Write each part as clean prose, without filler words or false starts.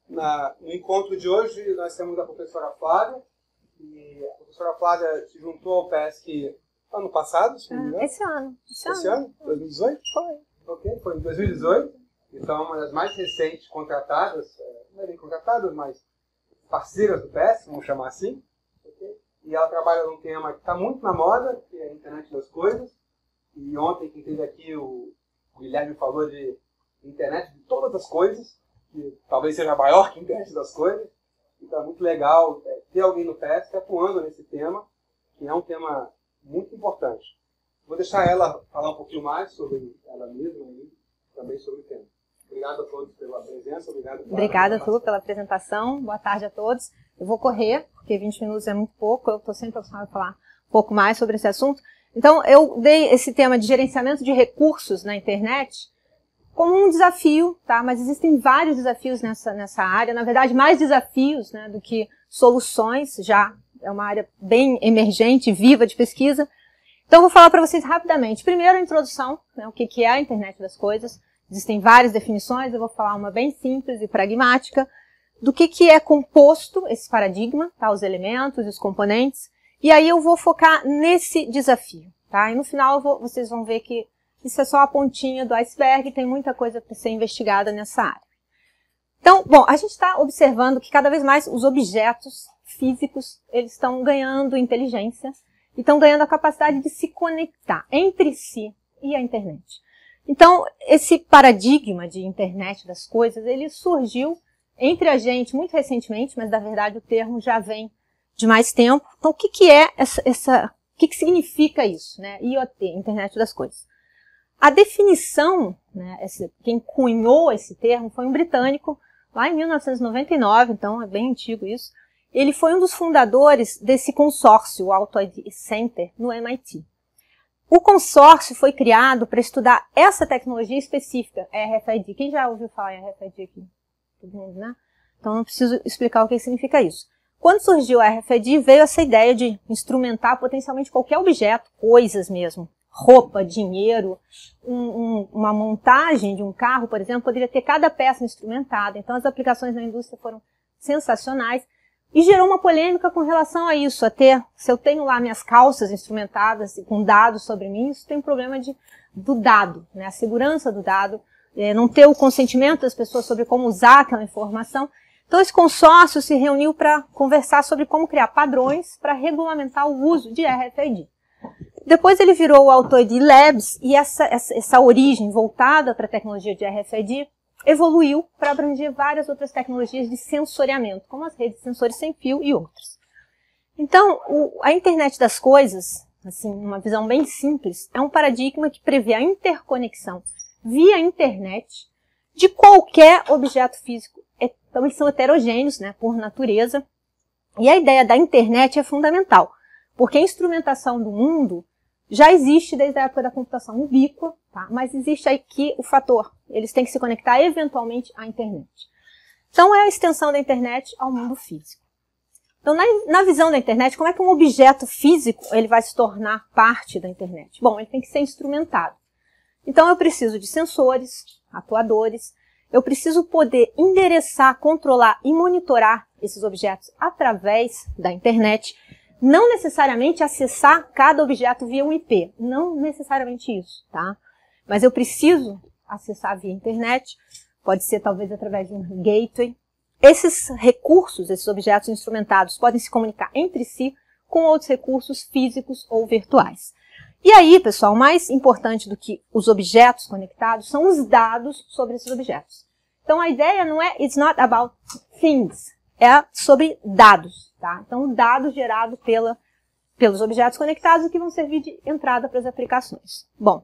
No encontro de hoje, nós temos a professora Flávia. E a professora Flávia se juntou ao PESC ano passado, se não me engano. Esse ano. Esse ano? 2018? Foi. Ok, foi em 2018. Então, uma das mais recentes contratadas, não é bem contratadas, mas parceiras do PESC, vamos chamar assim. Okay? E ela trabalha num tema que está muito na moda, que é a internet das coisas. E ontem, quem esteve aqui, o Guilherme falou de internet de todas as coisas, que talvez seja maior que a internet das coisas. Então é muito legal ter alguém no PESC atuando nesse tema, que é um tema muito importante. Vou deixar ela falar um pouquinho mais sobre ela mesma e também sobre o tema. Obrigado a todos pela presença. Obrigada, Arthur, pela apresentação. Boa tarde a todos. Eu vou correr, porque 20 minutos é muito pouco. Eu estou sempre acostumada a falar um pouco mais sobre esse assunto. Então, eu dei esse tema de gerenciamento de recursos na internet como um desafio, tá? Mas existem vários desafios nessa área. Na verdade, mais desafios, né, do que soluções. Já é uma área bem emergente, viva de pesquisa. Então, eu vou falar para vocês rapidamente. Primeiro, a introdução, né, o que é a internet das coisas. Existem várias definições, eu vou falar uma bem simples e pragmática, do que é composto esse paradigma, tá? Os elementos, os componentes. E aí eu vou focar nesse desafio, tá? E no final vocês vão ver que isso é só a pontinha do iceberg, tem muita coisa para ser investigada nessa área. Então, bom, a gente está observando que cada vez mais os objetos físicos, eles estão ganhando inteligência e estão ganhando a capacidade de se conectar entre si e a internet. Então, esse paradigma de internet das coisas, ele surgiu entre a gente muito recentemente, mas na verdade o termo já vem de mais tempo. Então, o que é o que significa isso, né? IoT, Internet das Coisas. A definição, né, quem cunhou esse termo foi um britânico, lá em 1999, então é bem antigo isso. Ele foi um dos fundadores desse consórcio, o Auto ID Center, no MIT. O consórcio foi criado para estudar essa tecnologia específica, RFID. Quem já ouviu falar em RFID aqui? Todo mundo, né? Então não preciso explicar o que significa isso. Quando surgiu a RFID, veio essa ideia de instrumentar potencialmente qualquer objeto, coisas mesmo, roupa, dinheiro, uma montagem de um carro, por exemplo, poderia ter cada peça instrumentada. Então as aplicações na indústria foram sensacionais e gerou uma polêmica com relação a isso, se eu tenho lá minhas calças instrumentadas com dados sobre mim, isso tem um problema do dado, né? A segurança do dado, não ter o consentimento das pessoas sobre como usar aquela informação. Então, esse consórcio se reuniu para conversar sobre como criar padrões para regulamentar o uso de RFID. Depois ele virou o Auto ID Labs e essa origem voltada para a tecnologia de RFID evoluiu para abranger várias outras tecnologias de sensoriamento, como as redes de sensores sem fio e outras. Então, a internet das coisas, assim, uma visão bem simples, é um paradigma que prevê a interconexão via internet de qualquer objeto físico. Então, eles são heterogêneos, né, por natureza. E a ideia da internet é fundamental, porque a instrumentação do mundo já existe desde a época da computação ubíqua, tá? Mas existe aqui o fator, eles têm que se conectar eventualmente à internet. Então, é a extensão da internet ao mundo físico. Então, na visão da internet, como é que um objeto físico ele vai se tornar parte da internet? Bom, ele tem que ser instrumentado. Então, eu preciso de sensores, atuadores, eu preciso poder endereçar, controlar e monitorar esses objetos através da internet, não necessariamente acessar cada objeto via um IP, não necessariamente isso, tá? Mas eu preciso acessar via internet, pode ser talvez através de um gateway. Esses recursos, esses objetos instrumentados, podem se comunicar entre si com outros recursos físicos ou virtuais. E aí, pessoal, mais importante do que os objetos conectados são os dados sobre esses objetos. Então, a ideia não é it's not about things, é sobre dados, tá? Então, dados gerados pelos objetos conectados que vão servir de entrada para as aplicações. Bom,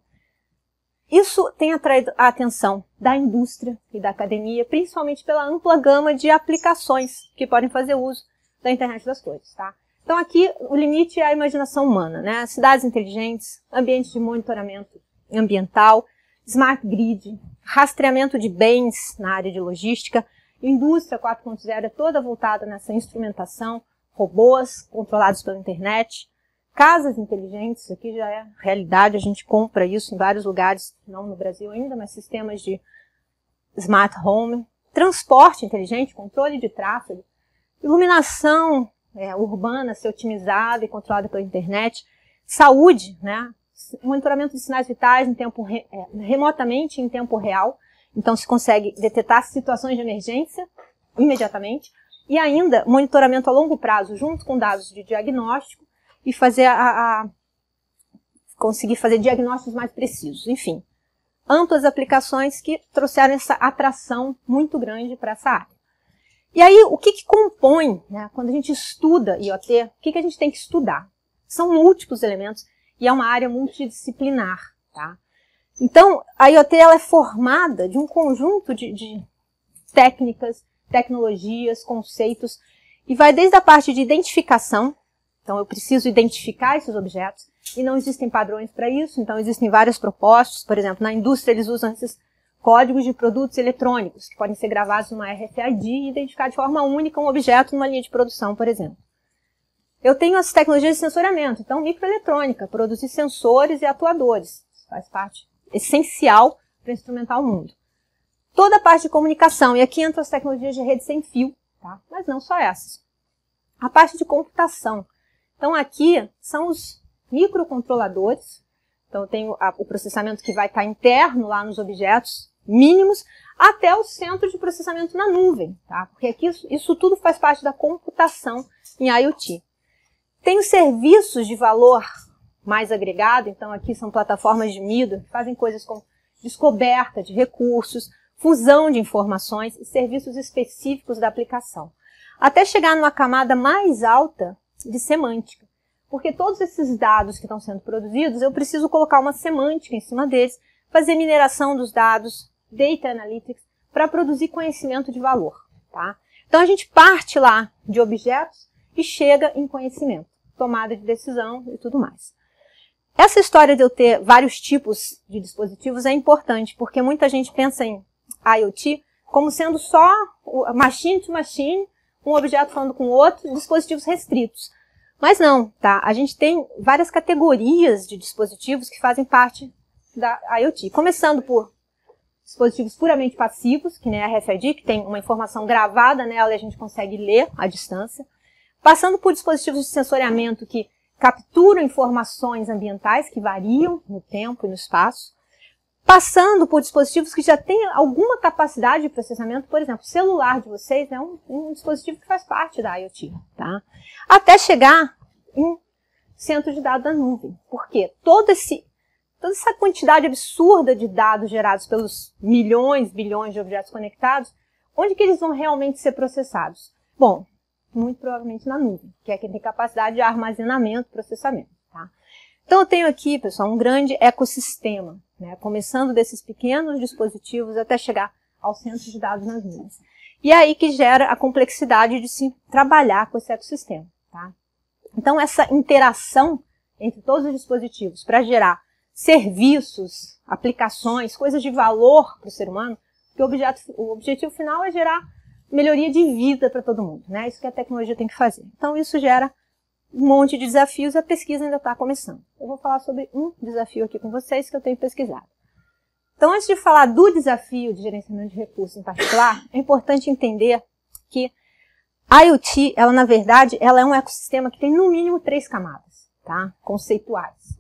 isso tem atraído a atenção da indústria e da academia, principalmente pela ampla gama de aplicações que podem fazer uso da internet das coisas, tá? Então aqui o limite é a imaginação humana, né? Cidades inteligentes, ambientes de monitoramento ambiental, smart grid, rastreamento de bens na área de logística, indústria 4.0 é toda voltada nessa instrumentação, robôs controlados pela internet, casas inteligentes, isso aqui já é realidade, a gente compra isso em vários lugares, não no Brasil ainda, mas sistemas de smart home, transporte inteligente, controle de tráfego, iluminação urbana ser otimizada e controlada pela internet, saúde, né? Monitoramento de sinais vitais remotamente em tempo real, então se consegue detectar situações de emergência imediatamente, e ainda monitoramento a longo prazo junto com dados de diagnóstico e fazer conseguir fazer diagnósticos mais precisos. Enfim, amplas aplicações que trouxeram essa atração muito grande para essa área. E aí, o que compõe, né, quando a gente estuda IoT, o que a gente tem que estudar? São múltiplos elementos e é uma área multidisciplinar, tá? Então, a IoT ela é formada de um conjunto de técnicas, tecnologias, conceitos, e vai desde a parte de identificação. Então, eu preciso identificar esses objetos, e não existem padrões para isso, então existem vários propósitos. Por exemplo, na indústria eles usam esses códigos de produtos eletrônicos, que podem ser gravados numa RFID e identificar de forma única um objeto numa linha de produção, por exemplo. Eu tenho as tecnologias de sensoriamento, então microeletrônica, produzir sensores e atuadores, faz parte essencial para instrumentar o mundo. Toda a parte de comunicação, e aqui entram as tecnologias de rede sem fio, tá? Mas não só essas. A parte de computação. Então aqui são os microcontroladores, então eu tenho o processamento que vai estar interno lá nos objetos mínimos, até o centro de processamento na nuvem, tá? Porque aqui isso tudo faz parte da computação em IoT. Tem os serviços de valor mais agregado, então aqui são plataformas de middleware que fazem coisas como descoberta de recursos, fusão de informações e serviços específicos da aplicação. Até chegar numa camada mais alta de semântica. Porque todos esses dados que estão sendo produzidos, eu preciso colocar uma semântica em cima deles, fazer mineração dos dados, data analytics, para produzir conhecimento de valor, tá? Então a gente parte lá de objetos e chega em conhecimento, tomada de decisão e tudo mais. Essa história de eu ter vários tipos de dispositivos é importante, porque muita gente pensa em IoT como sendo só machine to machine, um objeto falando com o outro, dispositivos restritos. Mas não, tá? A gente tem várias categorias de dispositivos que fazem parte da IoT. Começando por dispositivos puramente passivos, que nem a RFID, que tem uma informação gravada nela e a gente consegue ler à distância. Passando por dispositivos de sensoriamento que capturam informações ambientais que variam no tempo e no espaço. Passando por dispositivos que já têm alguma capacidade de processamento, por exemplo, o celular de vocês é um dispositivo que faz parte da IoT, tá? Até chegar em centro de dados da nuvem. Por quê? Toda essa quantidade absurda de dados gerados pelos milhões, bilhões de objetos conectados, onde que eles vão realmente ser processados? Bom, muito provavelmente na nuvem, que é quem tem capacidade de armazenamento e processamento, tá? Então eu tenho aqui, pessoal, um grande ecossistema, né, começando desses pequenos dispositivos até chegar ao centro de dados nas nuvens. E é aí que gera a complexidade de se trabalhar com esse ecossistema, tá? Então essa interação entre todos os dispositivos para gerar serviços, aplicações, coisas de valor para o ser humano, porque o objetivo final é gerar melhoria de vida para todo mundo, né? Isso que a tecnologia tem que fazer. Então isso gera um monte de desafios e a pesquisa ainda está começando. Eu vou falar sobre um desafio aqui com vocês que eu tenho pesquisado. Então, antes de falar do desafio de gerenciamento de recursos em particular, é importante entender que a IoT, ela na verdade, ela é um ecossistema que tem no mínimo 3 camadas, tá? Conceituais.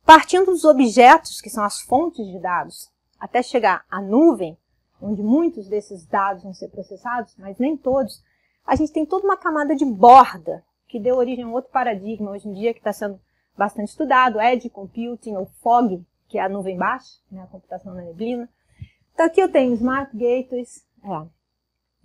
Partindo dos objetos, que são as fontes de dados, até chegar à nuvem, onde muitos desses dados vão ser processados, mas nem todos, a gente tem toda uma camada de borda, que deu origem a um outro paradigma hoje em dia que está sendo bastante estudado, Edge Computing ou Fog, que é a nuvem baixa, né, a computação na neblina. Então aqui eu tenho Smart Gateways,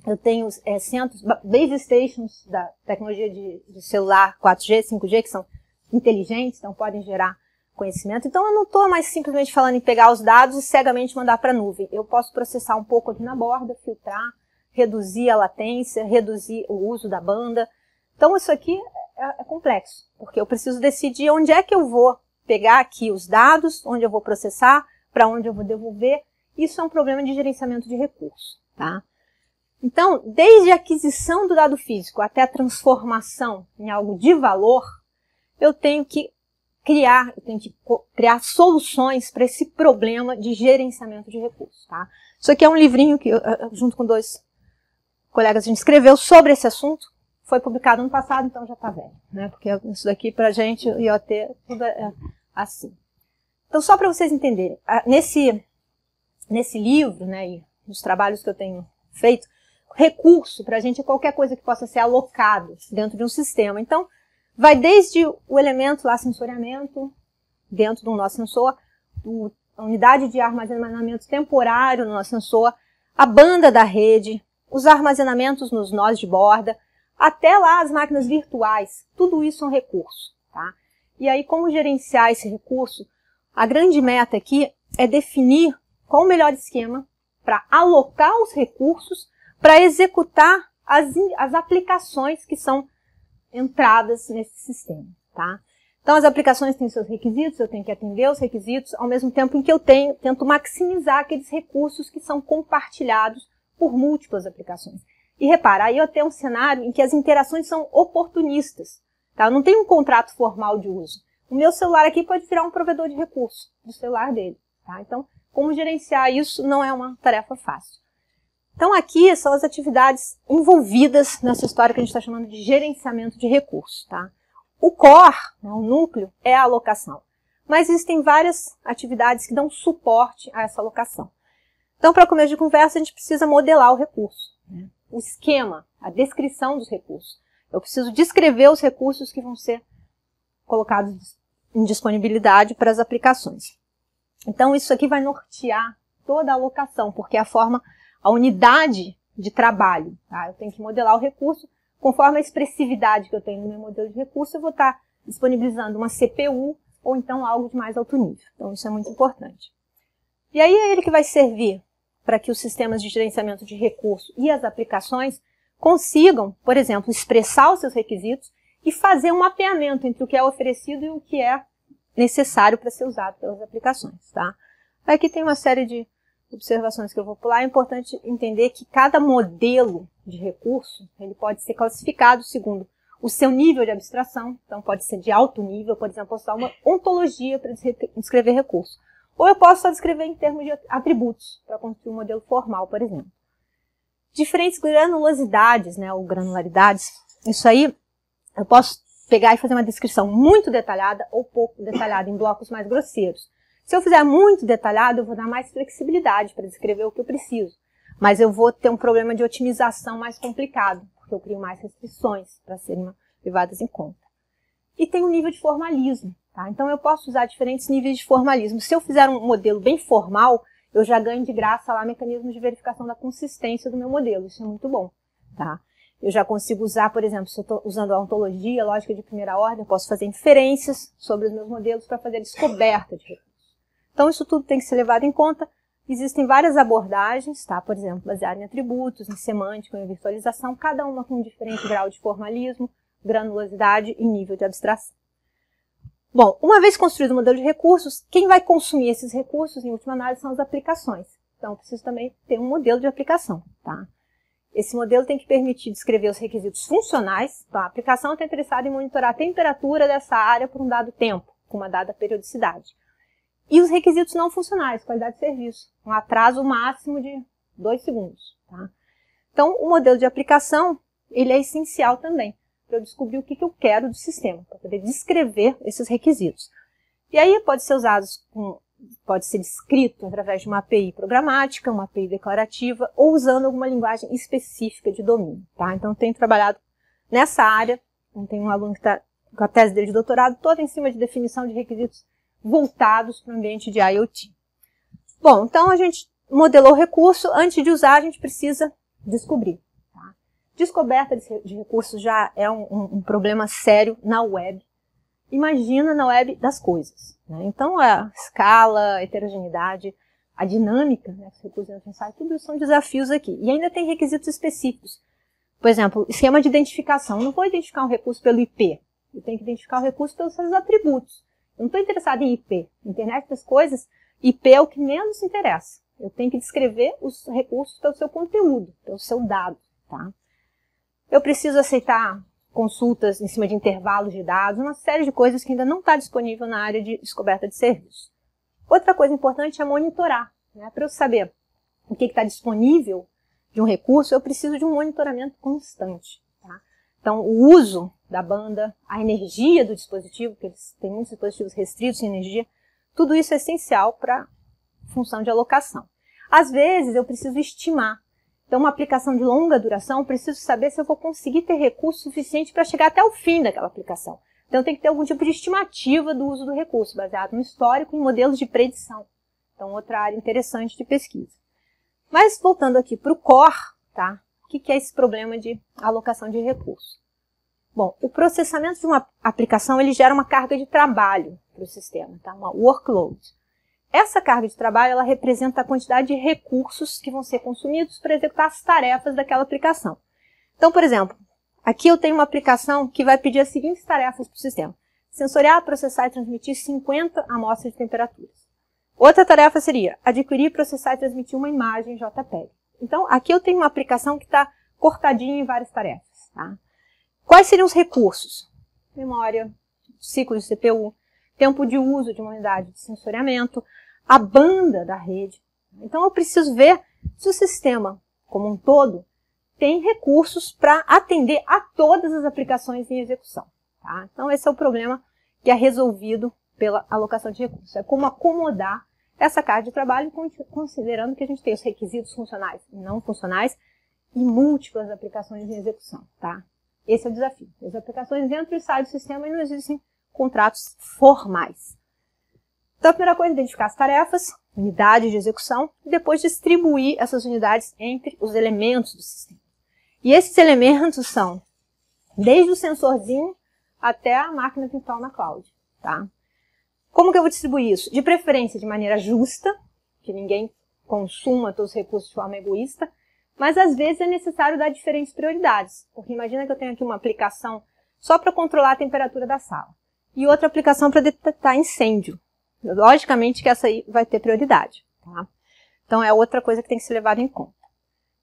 eu tenho centros, base stations da tecnologia de celular 4G, 5G, que são inteligentes, então podem gerar conhecimento. Então eu não estou mais simplesmente falando em pegar os dados e cegamente mandar para a nuvem. Eu posso processar um pouco aqui na borda, filtrar, reduzir a latência, reduzir o uso da banda. Então isso aqui é complexo, porque eu preciso decidir onde é que eu vou pegar aqui os dados, onde eu vou processar, para onde eu vou devolver. Isso é um problema de gerenciamento de recursos, tá? Então, desde a aquisição do dado físico até a transformação em algo de valor, eu tenho que eu tenho que criar soluções para esse problema de gerenciamento de recursos, tá? Isso aqui é um livrinho que, junto com 2 colegas, a gente escreveu sobre esse assunto. Foi publicado ano passado, então já está velho, né? Porque isso daqui pra gente, IoT, tudo é assim. Então, só para vocês entenderem, nesse livro, né, e nos trabalhos que eu tenho feito, recurso para a gente é qualquer coisa que possa ser alocado dentro de um sistema. Então, vai desde o elemento lá, sensoriamento, dentro do nosso sensor, a unidade de armazenamento temporário no nosso sensor, a banda da rede, os armazenamentos nos nós de borda, até lá as máquinas virtuais, tudo isso é um recurso, tá? E aí, como gerenciar esse recurso? A grande meta aqui é definir qual o melhor esquema para alocar os recursos para executar as aplicações que são entradas nesse sistema, tá? Então, as aplicações têm seus requisitos, eu tenho que atender os requisitos, ao mesmo tempo em que eu tento maximizar aqueles recursos que são compartilhados por múltiplas aplicações. E repara, aí eu tenho um cenário em que as interações são oportunistas, tá? Eu não tenho um contrato formal de uso. O meu celular aqui pode virar um provedor de recursos do celular dele, tá? Então, como gerenciar isso não é uma tarefa fácil. Então, aqui são as atividades envolvidas nessa história que a gente está chamando de gerenciamento de recursos, tá? O core, né, o núcleo, é a alocação. Mas existem várias atividades que dão suporte a essa alocação. Então, para começo de conversa, a gente precisa modelar o recurso, né? O esquema, a descrição dos recursos. Eu preciso descrever os recursos que vão ser colocados em disponibilidade para as aplicações. Então, isso aqui vai nortear toda a alocação, porque é a unidade de trabalho, tá? Eu tenho que modelar o recurso conforme a expressividade que eu tenho no meu modelo de recurso, eu vou estar disponibilizando uma CPU ou então algo de mais alto nível. Então, isso é muito importante. E aí é ele que vai servir para que os sistemas de gerenciamento de recursos e as aplicações consigam, por exemplo, expressar os seus requisitos e fazer um mapeamento entre o que é oferecido e o que é necessário para ser usado pelas aplicações, tá? Aqui tem uma série de observações que eu vou pular. É importante entender que cada modelo de recurso, ele pode ser classificado segundo o seu nível de abstração. Então, pode ser de alto nível, por exemplo, usar uma ontologia para descrever recurso. Ou eu posso só descrever em termos de atributos, para construir um modelo formal, por exemplo. Diferentes granulosidades, né, ou granularidades, isso aí eu posso pegar e fazer uma descrição muito detalhada ou pouco detalhada, em blocos mais grosseiros. Se eu fizer muito detalhado, eu vou dar mais flexibilidade para descrever o que eu preciso. Mas eu vou ter um problema de otimização mais complicado, porque eu crio mais restrições para serem levadas em conta. E tem um nível de formalismo, tá? Então eu posso usar diferentes níveis de formalismo. Se eu fizer um modelo bem formal, eu já ganho de graça lá mecanismos de verificação da consistência do meu modelo. Isso é muito bom, tá? Eu já consigo usar, por exemplo, se eu estou usando a ontologia, lógica de primeira ordem, eu posso fazer inferências sobre os meus modelos para fazer descoberta de recursos. Então isso tudo tem que ser levado em conta. Existem várias abordagens, tá? Por exemplo, baseadas em atributos, em semântica, em virtualização, cada uma com um diferente grau de formalismo, granulosidade e nível de abstração. Bom, uma vez construído o modelo de recursos, quem vai consumir esses recursos, em última análise, são as aplicações. Então, eu preciso também ter um modelo de aplicação, tá? Esse modelo tem que permitir descrever os requisitos funcionais. Então, a aplicação está interessada em monitorar a temperatura dessa área por um dado tempo, com uma dada periodicidade. E os requisitos não funcionais, qualidade de serviço, um atraso máximo de 2 segundos, tá? Então, o modelo de aplicação, ele é essencial também, para eu descobrir o que eu quero do sistema, para poder descrever esses requisitos. E aí pode ser usado, pode ser descrito através de uma API programática, uma API declarativa, ou usando alguma linguagem específica de domínio, tá? Então, eu tenho trabalhado nessa área, tem um aluno que está com a tese dele de doutorado, toda em cima de definição de requisitos voltados para o ambiente de IoT. Bom, então a gente modelou o recurso, antes de usar a gente precisa descobrir. Tá? Descoberta de recursos já é um problema sério na web. Imagina na web das coisas, né? Então a escala, a heterogeneidade, a dinâmica, né, dos recursos necessários, tudo isso são desafios aqui. E ainda tem requisitos específicos. Por exemplo, esquema de identificação. Eu não vou identificar um recurso pelo IP, eu tenho que identificar o recurso pelos seus atributos. Eu não estou interessado em IP. Internet das coisas, IP é o que menos interessa. Eu tenho que descrever os recursos pelo seu conteúdo, pelo seu dado, tá? Eu preciso aceitar consultas em cima de intervalos de dados, uma série de coisas que ainda não está disponível na área de descoberta de serviços. Outra coisa importante é monitorar, né? Para eu saber o que está disponível de um recurso, eu preciso de um monitoramento constante. Tá? Então, o uso da banda, a energia do dispositivo, porque tem muitos dispositivos restritos em energia, tudo isso é essencial para a função de alocação. Às vezes, eu preciso estimar. Então, uma aplicação de longa duração, eu preciso saber se eu vou conseguir ter recurso suficiente para chegar até o fim daquela aplicação. Então, tem que ter algum tipo de estimativa do uso do recurso, baseado no histórico e em modelos de predição. Então, outra área interessante de pesquisa. Mas, voltando aqui para o core, tá? O que é esse problema de alocação de recursos? Bom, o processamento de uma aplicação, ele gera uma carga de trabalho para o sistema, tá? Uma workload. Essa carga de trabalho, ela representa a quantidade de recursos que vão ser consumidos para executar as tarefas daquela aplicação. Então, por exemplo, aqui eu tenho uma aplicação que vai pedir as seguintes tarefas para o sistema. Sensoriar, processar e transmitir 50 amostras de temperaturas. Outra tarefa seria adquirir, processar e transmitir uma imagem JPEG. Então, aqui eu tenho uma aplicação que está cortadinha em várias tarefas. Tá? Quais seriam os recursos? Memória, ciclo de CPU, tempo de uso de uma unidade de sensoriamento, a banda da rede. Então, eu preciso ver se o sistema, como um todo, tem recursos para atender a todas as aplicações em execução. Tá? Então, esse é o problema que é resolvido pela alocação de recursos. É como acomodar essa carga de trabalho, considerando que a gente tem os requisitos funcionais e não funcionais e múltiplas aplicações em execução. Tá? Esse é o desafio. As aplicações entram e saem do sistema e não existem contratos formais. Então, a primeira coisa é identificar as tarefas, unidades de execução, e depois distribuir essas unidades entre os elementos do sistema. E esses elementos são desde o sensorzinho até a máquina virtual na cloud. Tá? Como que eu vou distribuir isso? De preferência de maneira justa, que ninguém consuma todos os recursos de forma egoísta, mas às vezes é necessário dar diferentes prioridades. Porque imagina que eu tenho aqui uma aplicação só para controlar a temperatura da sala e outra aplicação para detectar incêndio. Logicamente que essa aí vai ter prioridade. Tá? Então é outra coisa que tem que ser levada em conta.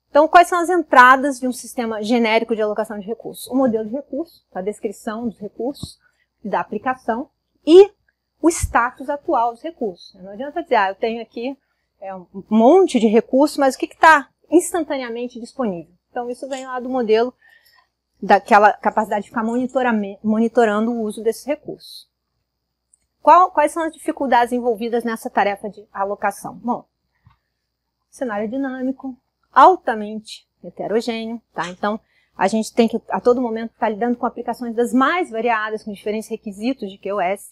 Então, quais são as entradas de um sistema genérico de alocação de recursos? O modelo de recursos, a descrição dos recursos, da aplicação e o status atual dos recursos. Não adianta dizer, eu tenho aqui um monte de recursos, mas o que está instantaneamente disponível? Então, isso vem lá do modelo daquela capacidade de ficar monitorando o uso desses recursos. Quais são as dificuldades envolvidas nessa tarefa de alocação? Bom, cenário dinâmico, altamente heterogêneo, tá? Então, a gente tem que, a todo momento, estar lidando com aplicações das mais variadas, com diferentes requisitos de QoS.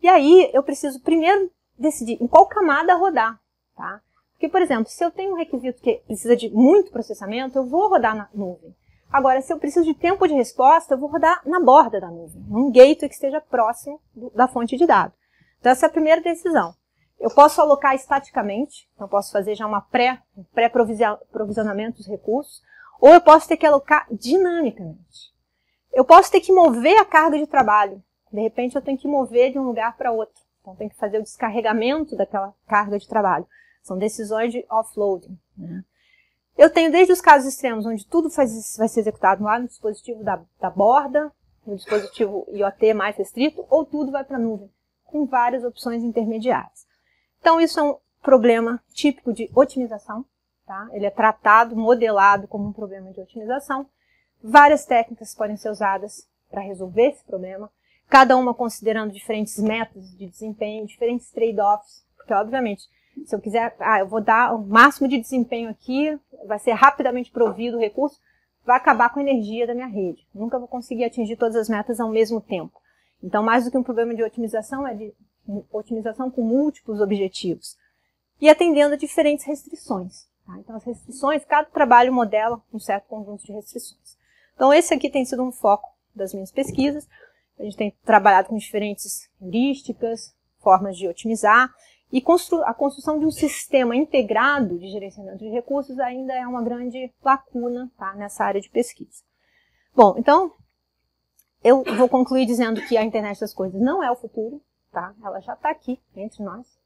E aí, eu preciso primeiro decidir em qual camada rodar, tá? Porque, por exemplo, se eu tenho um requisito que precisa de muito processamento, eu vou rodar na nuvem. Agora, se eu preciso de tempo de resposta, eu vou rodar na borda da nuvem, num gateway que esteja próximo da fonte de dados. Então, essa é a primeira decisão. Eu posso alocar estaticamente, então eu posso fazer já um pré-provisionamento dos recursos, ou eu posso ter que alocar dinamicamente. Eu posso ter que mover a carga de trabalho. De repente, eu tenho que mover de um lugar para outro. Então, eu tenho que fazer o descarregamento daquela carga de trabalho. São decisões de offloading. Né? Eu tenho desde os casos extremos, onde tudo vai ser executado lá no dispositivo da borda, no dispositivo IoT mais restrito, ou tudo vai para a nuvem, com várias opções intermediárias. Então, isso é um problema típico de otimização. Tá? Ele é tratado, modelado como um problema de otimização. Várias técnicas podem ser usadas para resolver esse problema, cada uma considerando diferentes métodos de desempenho, diferentes trade-offs, porque, obviamente, se eu quiser, eu vou dar o máximo de desempenho aqui, vai ser rapidamente provido o recurso, vai acabar com a energia da minha rede. Nunca vou conseguir atingir todas as metas ao mesmo tempo. Então, mais do que um problema de otimização, é de otimização com múltiplos objetivos. E atendendo a diferentes restrições. Tá? Então, as restrições, cada trabalho modela um certo conjunto de restrições. Então, esse aqui tem sido um foco das minhas pesquisas. A gente tem trabalhado com diferentes heurísticas, formas de otimizar. E a construção de um sistema integrado de gerenciamento de recursos ainda é uma grande lacuna, tá, nessa área de pesquisa. Bom, então, eu vou concluir dizendo que a internet das coisas não é o futuro, tá? Ela já está aqui entre nós.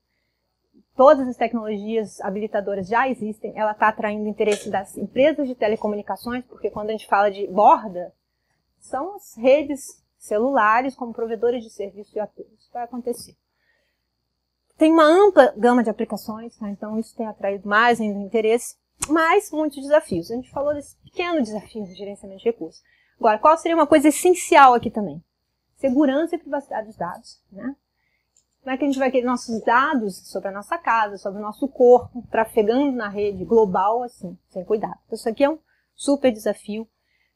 Todas as tecnologias habilitadoras já existem, ela está atraindo o interesse das empresas de telecomunicações, porque quando a gente fala de borda, são as redes celulares como provedores de serviço IoT. Isso vai acontecer. Tem uma ampla gama de aplicações, tá? Então isso tem atraído mais ainda interesse, mas muitos desafios. A gente falou desse pequeno desafio de gerenciamento de recursos. Agora, qual seria uma coisa essencial aqui também? Segurança e privacidade dos dados, né? Como é que a gente vai querer nossos dados sobre a nossa casa, sobre o nosso corpo, trafegando na rede global, assim, sem cuidado? Então, isso aqui é um super desafio.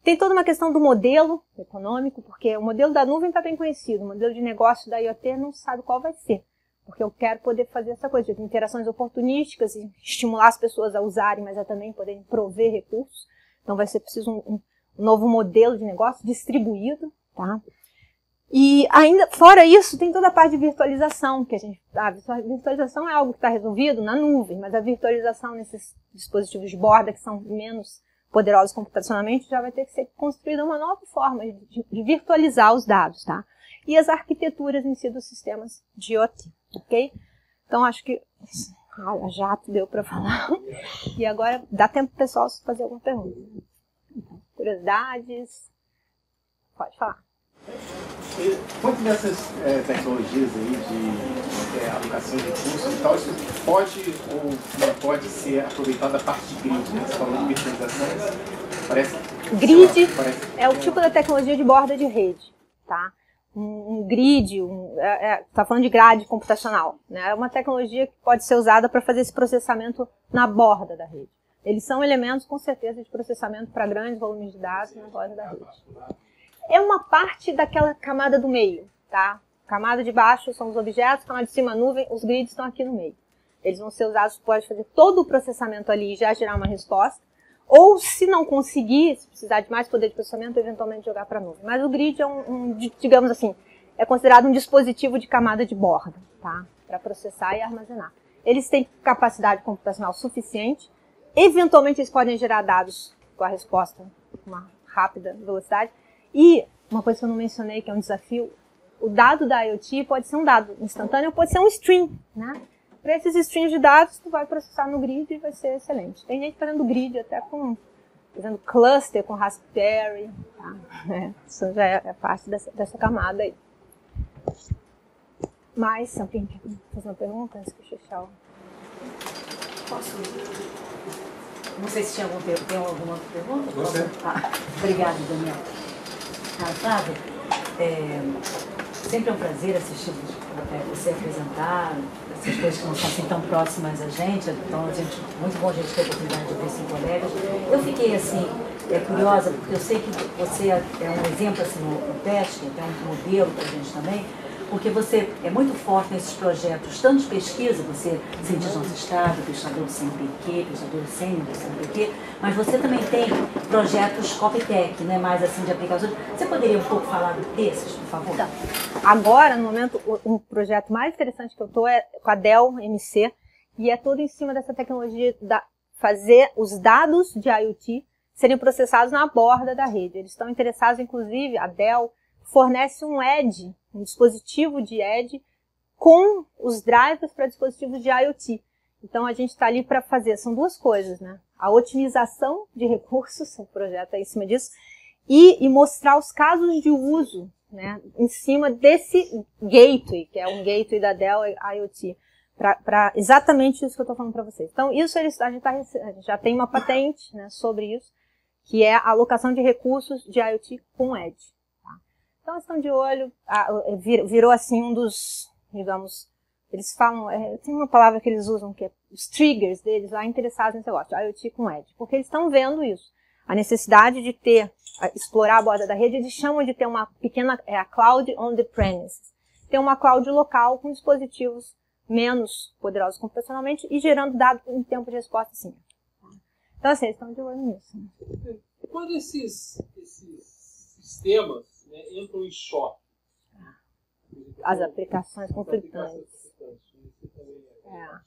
Tem toda uma questão do modelo econômico, porque o modelo da nuvem está bem conhecido, o modelo de negócio da IoT não sabe qual vai ser, porque eu quero poder fazer essa coisa de interações oportunísticas e estimular as pessoas a usarem, mas a também poderem prover recursos. Então, vai ser preciso um novo modelo de negócio distribuído, tá? E ainda, fora isso, tem toda a parte de virtualização, que a virtualização é algo que está resolvido na nuvem, mas a virtualização nesses dispositivos de borda, que são menos poderosos computacionalmente, já vai ter que ser construída uma nova forma de virtualizar os dados, tá? E as arquiteturas em si dos sistemas de IoT, ok? Então, acho que já deu para falar. E agora dá tempo pro pessoal fazer alguma pergunta. Curiosidades? Pode falar. Quanto dessas tecnologias aí de alocação de recursos e tal, isso pode ou não pode ser aproveitado a parte de grid, né? Você falou de virtualização, parece... Grid é o tipo da tecnologia de borda de rede, tá? Um grid, tá falando de grade computacional, né? É uma tecnologia que pode ser usada para fazer esse processamento na borda da rede. Eles são elementos, com certeza, de processamento para grandes volumes de dados na borda da rede. É uma parte daquela camada do meio, tá? Camada de baixo são os objetos, camada de cima a nuvem, os grids estão aqui no meio. Eles vão ser usados, pode fazer todo o processamento ali e já gerar uma resposta. Ou, se não conseguir, se precisar de mais poder de processamento, eventualmente jogar para a nuvem. Mas o grid é digamos assim, é considerado um dispositivo de camada de borda, tá? Para processar e armazenar. Eles têm capacidade computacional suficiente. Eventualmente, eles podem gerar dados com a resposta com uma rápida velocidade. E uma coisa que eu não mencionei, que é um desafio, o dado da IoT pode ser um dado instantâneo ou pode ser um stream, né? Para esses streams de dados, tu vai processar no grid e vai ser excelente. Tem gente fazendo grid até fazendo cluster com Raspberry, tá? Isso já é parte dessa camada aí. Mas, alguém quer fazer uma pergunta? Antes que eu fechar. Posso? Não sei se tem alguma outra pergunta? Você. Obrigada, Daniel. Flávia, sempre é um prazer assistir você apresentar essas coisas que não são assim tão próximas a gente, então muito bom a gente ter a oportunidade de ver esses colegas. Eu fiquei assim, curiosa, porque eu sei que você é um exemplo assim, no teste, é um modelo para a gente também, porque você é muito forte nesses projetos, tanto de pesquisa, você é cientista do nosso estado, pesquisador do CNPq, pesquisador sênior do CNPq, mas você também tem projetos Copytech, né, mais assim de aplicações. Você poderia um pouco falar desses, por favor? Então, agora, no momento, um projeto mais interessante que eu estou é com a Dell MC, e é todo em cima dessa tecnologia de fazer os dados de IoT serem processados na borda da rede. Eles estão interessados, inclusive, a Dell fornece um Edge, um dispositivo de Edge com os drivers para dispositivos de IoT. Então, a gente está ali para fazer, são duas coisas, né? A otimização de recursos, o projeto é em cima disso, e mostrar os casos de uso, né, em cima desse gateway, que é um gateway da Dell IoT, para exatamente isso que eu estou falando para vocês. Então, isso a gente já tem uma patente, né, sobre isso, que é a alocação de recursos de IoT com Edge. Então, estão de olho, virou assim um dos, digamos, eles falam, tem uma palavra que eles usam, que é os triggers deles lá interessados nesse negócio, IoT com Edge, porque eles estão vendo isso, a necessidade de explorar a borda da rede, eles chamam de ter uma pequena, a cloud on the premises, ter uma cloud local com dispositivos menos poderosos computacionalmente e gerando dados em tempo de resposta sim. Então, assim, eles estão de olho nisso. E quando esses sistemas entram em choque? As aplicações conflitantes.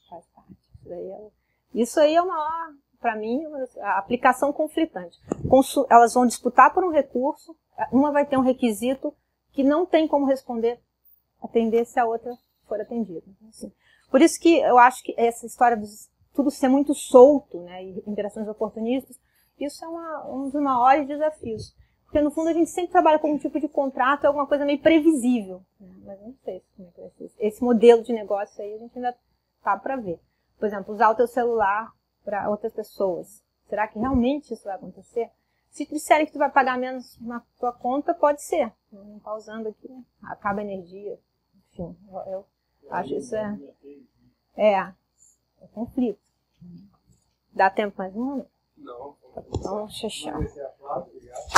Faz parte. Isso aí é o maior, para mim, a aplicação conflitante. Elas vão disputar por um recurso, uma vai ter um requisito que não tem como atender se a outra for atendida. Assim. Por isso que eu acho que essa história de tudo ser muito solto, né, e interações oportunistas, isso é um dos maiores desafios. Porque no fundo a gente sempre trabalha com algum tipo de contrato, é alguma coisa meio previsível. Mas não sei como é que vai ser. Esse modelo de negócio aí a gente ainda tá para ver. Por exemplo, usar o teu celular para outras pessoas. Será que realmente isso vai acontecer? Se disserem que tu vai pagar menos na tua conta, pode ser. Não está usando aqui, né? Acaba a energia. Enfim, eu acho isso é conflito. Dá tempo mais um? Não. Então, deixa eu fechar. Obrigado.